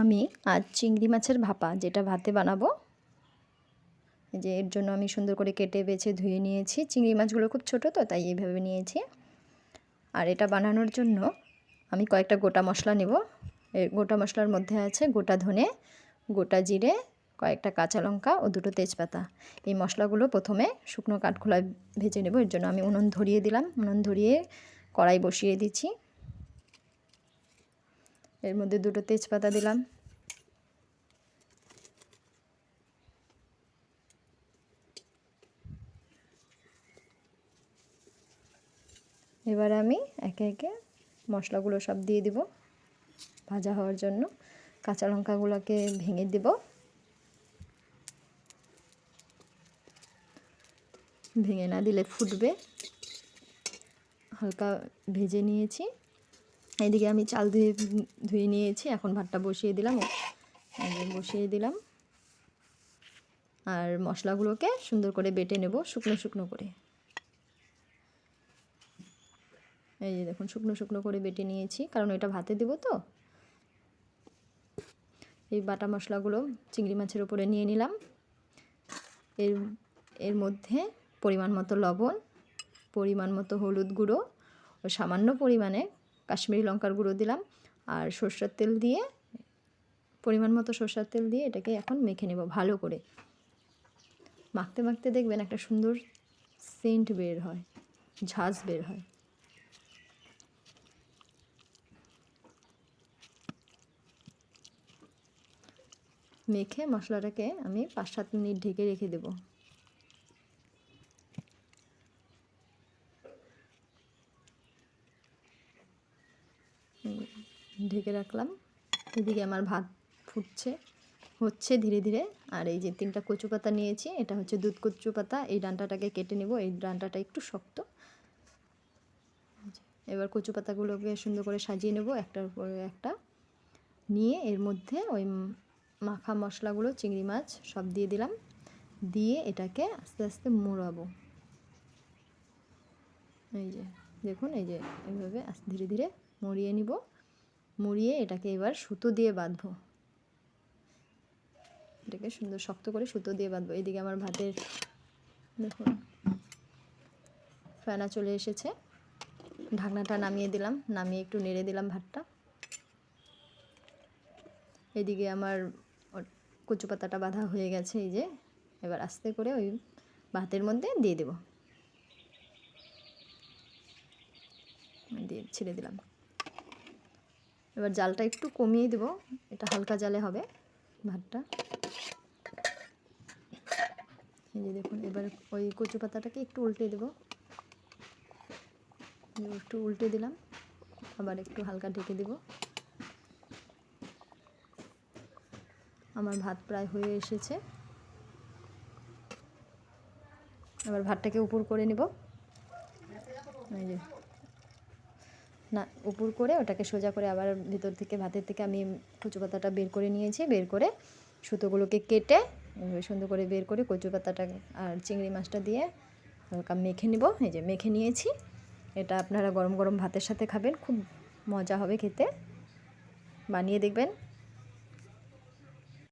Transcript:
আমি আজ চিংড়ি মাছের ভাপা যেটা ভাতে বানাবো, যে এর জন্য আমি সুন্দর করে কেটে বেছে ধুয়ে নিয়েছি। চিংড়ি মাছগুলো খুব ছোট তো, তাই এইভাবে নিয়েছি। আর এটা বানানোর জন্য আমি কয়েকটা গোটা মশলা নেব। এই গোটা মশলার মধ্যে আছে গোটা ধনে, গোটা জিরে, কয়েকটা কাঁচা লঙ্কা ও দুটো তেজপাতা। এই মশলাগুলো প্রথমে শুকনো কাঠখোলায় ভেজে নেব। এর জন্য আমি উনুন ধরিয়ে দিলাম। উনুন ধরিয়ে কড়াই বসিয়ে দিচ্ছি। এর মধ্যে দুটো তেজপাতা দিলাম। এবার আমি একে একে মশলাগুলো সব দিয়ে দিব ভাজা হওয়ার জন্য। কাঁচা লঙ্কাগুলোকে ভেঙে দেব। ভেঙে না দিলে ফুটবে। হালকা ভেজে নিয়েছি। এদিকে আমি চাল ধুয়ে নিয়েছি। এখন ভাতটা বসিয়ে দিলাম। আর মশলাগুলোকে সুন্দর করে বেটে নেব, শুকনো শুকনো করে। এই যে দেখুন, শুকনো শুকনো করে বেটে নিয়েছি, কারণ এটা ভাতে দেব তো। এই বাটা মশলাগুলো চিংড়ি মাছের উপরে নিয়ে নিলাম। এর মধ্যে পরিমাণ মতো লবণ, পরিমাণ মতো হলুদ গুঁড়ো ও সামান্য পরিমাণে কাশ্মীরি লঙ্কার গুঁড়ো দিলাম। আর সরষের তেল দিয়ে, পরিমাণ মতো সরষের তেল দিয়ে এটাকে এখন মেখে নেব ভালো করে। মাখতে মাখতে দেখবেন একটা সুন্দর সেন্ট বের হয়, ঝাঁঝ বের হয়। মেখে মশলাটাকে আমি 5-7 মিনিট ঢেকে রেখে দেব। ঢেকে রাখলাম। এদিকে আমার ভাত হচ্ছে ধীরে ধীরে। আর এই যে 3টা কচু পাতা নিয়েছি, এটা হচ্ছে দুধ কচু পাতা। এই ডাঁটাটাকে কেটে নেব। এই ডাঁটাটা একটু শক্ত। এবার কচু পাতাগুলোকে সুন্দর করে সাজিয়ে নেব একটার পরে একটা। নিয়ে এর মধ্যে ওই মাখা মশলাগুলো, চিংড়ি মাছ সব দিয়ে দিলাম। দিয়ে এটাকে আস্তে আস্তে মোড়াবো। এই যে দেখুন, এই যে এইভাবে ধীরে ধীরে মুড়িয়ে নিব। মুড়িয়ে এটাকে এবার সুতো দিয়ে বাঁধবো। এটাকে সুন্দর শক্ত করে সুতো দিয়ে বাঁধবো। এদিকে আমার ভাতের দেখুন ফেনা চলে এসেছে। ঢাকনাটা নামিয়ে দিলাম, নামিয়ে একটু নেড়ে দিলাম ভাতটা। এদিকে আমার কচু পাতাটা বাঁধা হয়ে গেছে। এই যে এবার আস্তে করে ওই ভাতের মধ্যে দিয়ে দেব, দিয়ে ছেড়ে দিলাম। এবার জালটা একটু কমিয়ে দেব, এটা হালকা জালে হবে ভাতটা। এই যে দেখুন, এবার ওই কচু পাতাটাকে একটু উল্টে দেব। একটু উল্টে দিলাম, আবার একটু হালকা ঢেকে দেব। আমার ভাত প্রায় হয়ে এসেছে। এবার ভাতটাকে উপর করে নেব। এই যে না, উপর করে ওটাকে সোজা করে আবার ভিতর থেকে ভাতের থেকে আমি কচু পাতাটা বের করে নিয়েছি। বের করে সুতোগুলোকে কেটে সুন্দর করে বের করে কচু পাতাটা আর চিংড়ি মাছটা দিয়ে হালকা মেখে নিব। এই যে মেখে নিয়েছি। এটা আপনারা গরম গরম ভাতের সাথে খাবেন, খুব মজা হবে খেতে। বানিয়ে দেখবেন।